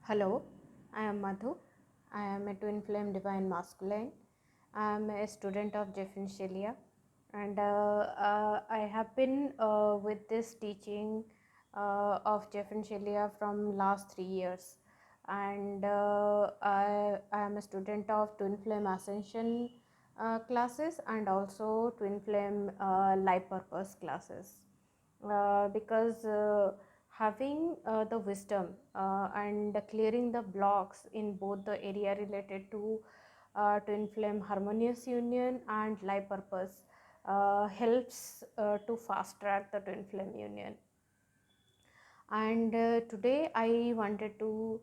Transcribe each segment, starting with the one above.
Hello, I am Madhu. I am a twin flame divine masculine. I am a student of Jeffin Shelia, and I have been with this teaching of Jeffin Shelia from last 3 years, and I am a student of twin flame ascension classes and also twin flame life purpose classes because having the wisdom and clearing the blocks in both the area related to twin flame harmonious union and life purpose helps to fast track the twin flame union. And today I wanted to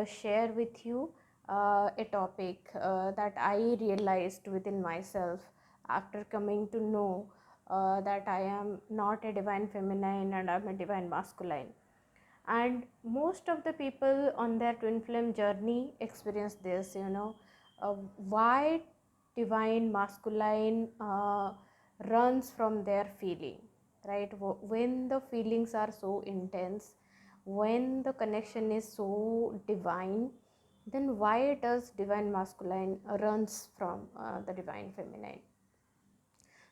share with you a topic that I realized within myself after coming to know that I am not a divine feminine and I'm a divine masculine. And most of the people on their twin flame journey experience this, why divine masculine runs from their feeling, right? When the feelings are so intense, when the connection is so divine, then why does divine masculine runs from the divine feminine?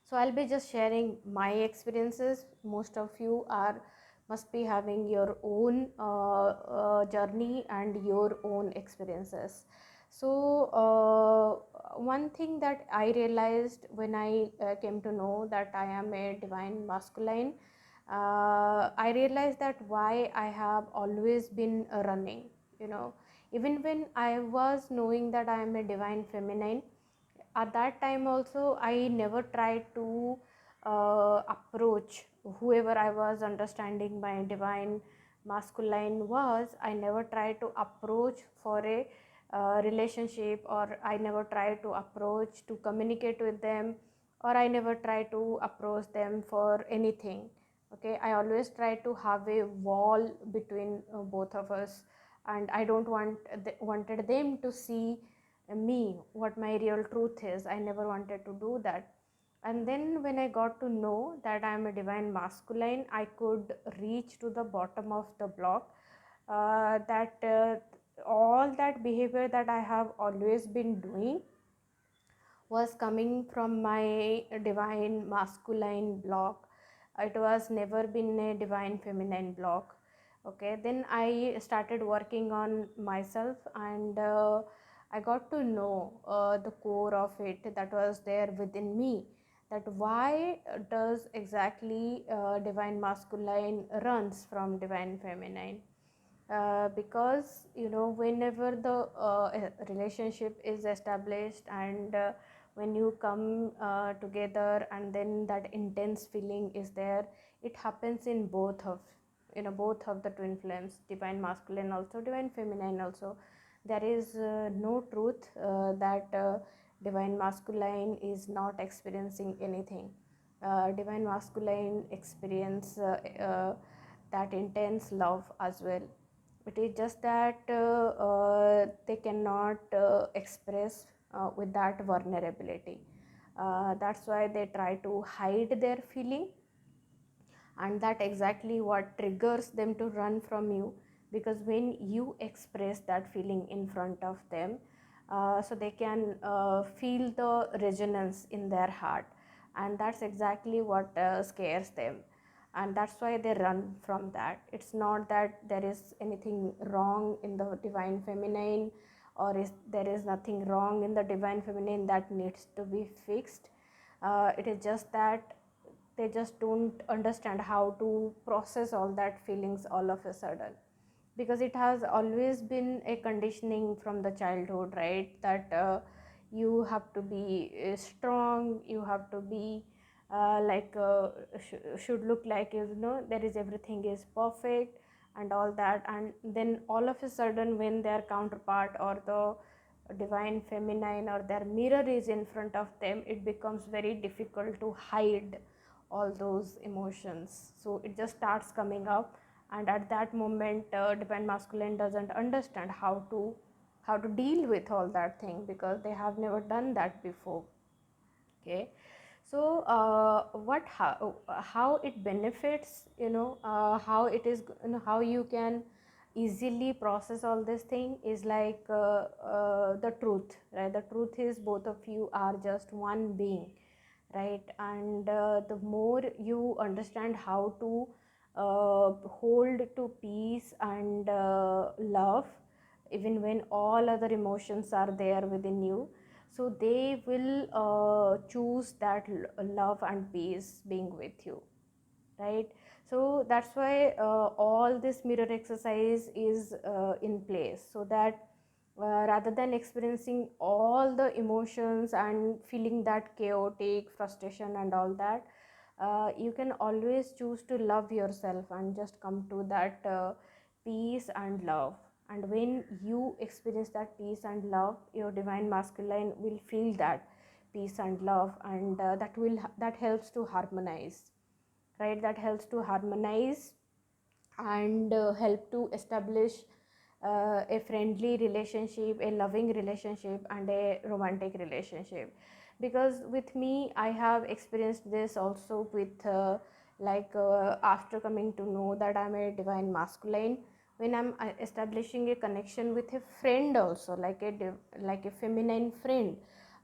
So I'll be just sharing my experiences. Most of you are must be having your own journey and your own experiences. So one thing that I realized when I came to know that I am a divine masculine, I realized that why I have always been running, even when I was knowing that I am a divine feminine. At that time also I never tried to approach whoever I was understanding my divine masculine was. I never tried to approach for a relationship, or I never tried to approach to communicate with them, or I never tried to approach them for anything. Okay, I always try to have a wall between both of us, and I don't wanted them to see me, what my real truth is. I never wanted to do that. And then when I got to know that I am a divine masculine, I could reach to the bottom of the block, that all that behavior that I have always been doing was coming from my divine masculine block. It was never been a divine feminine block. Okay, then I started working on myself, and I got to know the core of it that was there within me, that why does exactly divine masculine runs from divine feminine. Because whenever the relationship is established, and when you come together, and then that intense feeling is there, it happens in both of the twin flames, divine masculine also, divine feminine also. There is no truth that divine masculine is not experiencing anything. Divine masculine experience that intense love as well. It is just that they cannot express with that vulnerability. That's why they try to hide their feeling, and that exactly what triggers them to run from you. Because when you express that feeling in front of them, so they can feel the resonance in their heart, and that's exactly what scares them, and that's why they run from that. It's not that there is anything wrong in the divine feminine, or there is nothing wrong in the divine feminine that needs to be fixed. It is just that they just don't understand how to process all that feelings all of a sudden, because it has always been a conditioning from the childhood, right? That you have to be strong, you have to be should look like, there is everything is perfect and all that. And then all of a sudden, when their counterpart or the divine feminine or their mirror is in front of them, it becomes very difficult to hide all those emotions. So it just starts coming up, and at that moment divine masculine doesn't understand how to deal with all that thing, because they have never done that before. Okay, so how it benefits, how it is, how you can easily process all this thing is like the truth, right? The truth is both of you are just one being, right? And the more you understand how to hold to peace and love, even when all other emotions are there within you, so they will choose that love and peace being with you, right? So that's why all this mirror exercise is in place, so that rather than experiencing all the emotions and feeling that chaotic frustration and all that, you can always choose to love yourself and just come to that peace and love. And when you experience that peace and love, your divine masculine will feel that peace and love, and that helps to harmonize, right? That helps to harmonize and help to establish a friendly relationship, a loving relationship, and a romantic relationship. Because with me, I have experienced this also with after coming to know that I'm a divine masculine, when I'm establishing a connection with a friend also, like a feminine friend,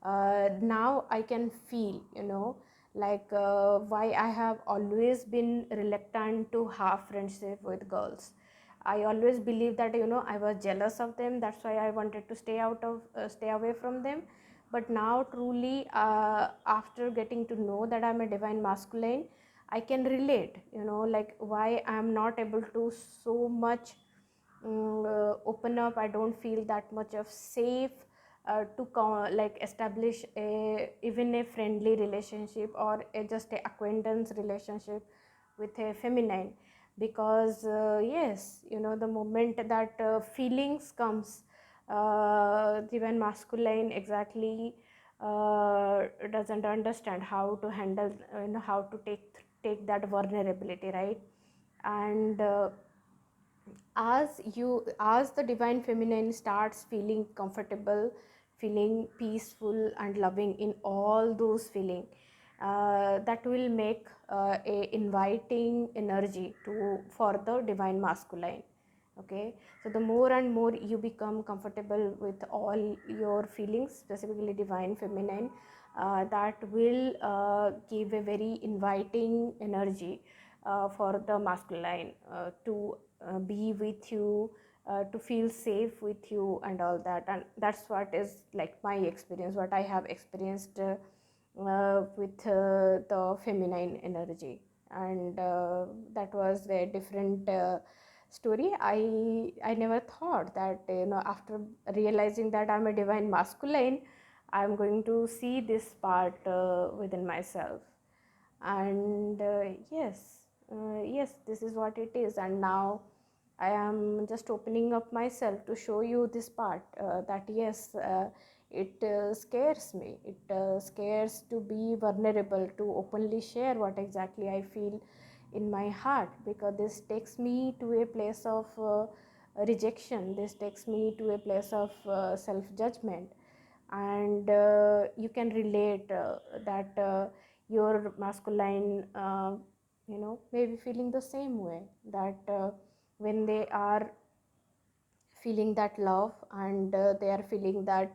now I can feel, why I have always been reluctant to have friendship with girls. I always believe that, I was jealous of them, that's why I wanted to stay away from them. But now truly, after getting to know that I'm a divine masculine, I can relate, like why I'm not able to so much open up. I don't feel that much of safe like establish even a friendly relationship, or just a acquaintance relationship with a feminine. Because yes, the moment that feelings comes, even masculine exactly doesn't understand how to handle, how to take that vulnerability, right? And as the divine feminine starts feeling comfortable, feeling peaceful and loving in all those feeling, that will make a inviting energy for the divine masculine. Okay, so the more and more you become comfortable with all your feelings, specifically divine feminine, that will give a very inviting energy for the masculine to be with you, to feel safe with you and all that. And that's what is like my experience, what I have experienced with the feminine energy. And that was a different story. I never thought that, after realizing that I'm a divine masculine, I'm going to see this part within myself. And yes, this is what it is. And now I am just opening up myself to show you this part, that yes, it scares me, it scares to be vulnerable, to openly share what exactly I feel in my heart, because this takes me to a place of rejection, this takes me to a place of self judgment. And you can relate that your masculine, maybe feeling the same way, that when they are feeling that love, and they are feeling that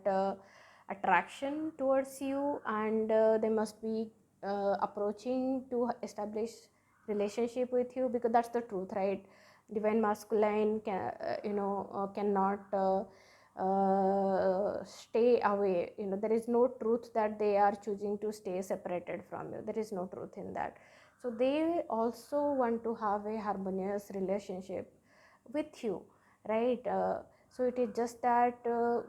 attraction towards you, and they must be approaching to establish relationship with you, because that's the truth, right? Divine masculine cannot stay away. There is no truth that they are choosing to stay separated from you, there is no truth in that. So they also want to have a harmonious relationship with you, right? So it is just that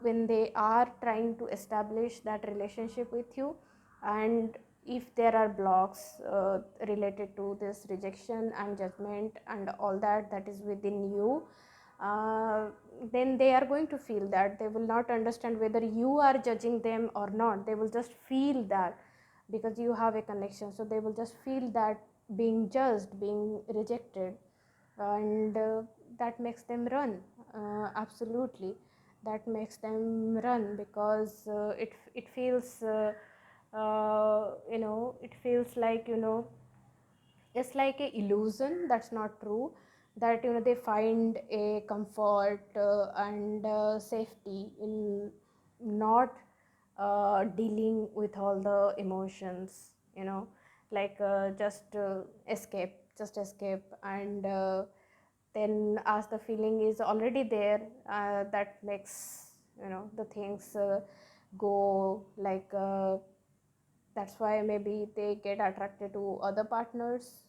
when they are trying to establish that relationship with you, and if there are blocks related to this rejection and judgment and all that that is within you, uh, then they are going to feel that they will not understand whether you are judging them or not. They will just feel that, because you have a connection, so they will just feel that being judged, being rejected. And that makes them run. Absolutely, that makes them run, because it feels it feels like, it's like a illusion, that's not true. that they find a comfort and safety in not dealing with all the emotions, like just escape, and then as the feeling is already there, that makes the things go like that's why maybe they get attracted to other partners,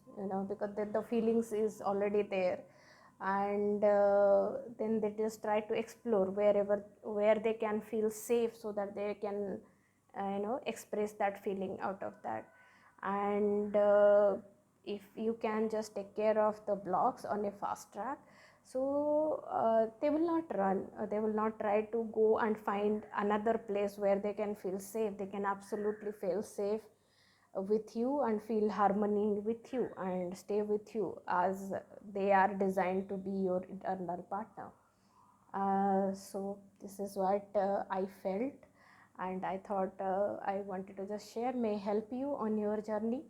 because the feelings is already there. And then they just try to explore where they can feel safe, so that they can express that feeling out of that. And if you can just take care of the blocks on a fast track, so they will not run, they will not try to go and find another place where they can feel safe. They can absolutely feel safe with you and feel harmony with you and stay with you, as they are designed to be your eternal partner. So this is what I felt, and I thought I wanted to just share, may help you on your journey.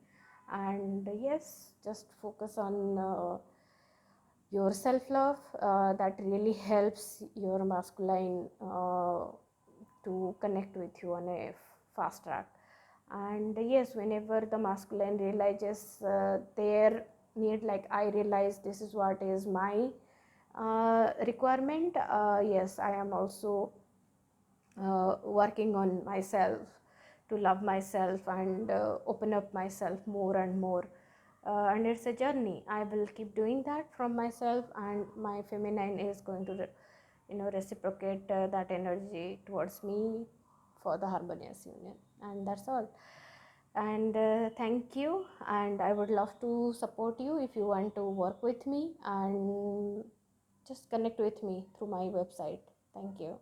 And yes, just focus on your self-love. That really helps your masculine to connect with you on a fast track. And yes, whenever the masculine realizes their need, like I realize this is what is my requirement, yes, I am also working on myself to love myself and open up myself more and more. And it's a journey. I will keep doing that from myself, and my feminine is going to reciprocate that energy towards me for the harmonious union. And that's all. And thank you, and I would love to support you if you want to work with me, and just connect with me through my website. Thank you.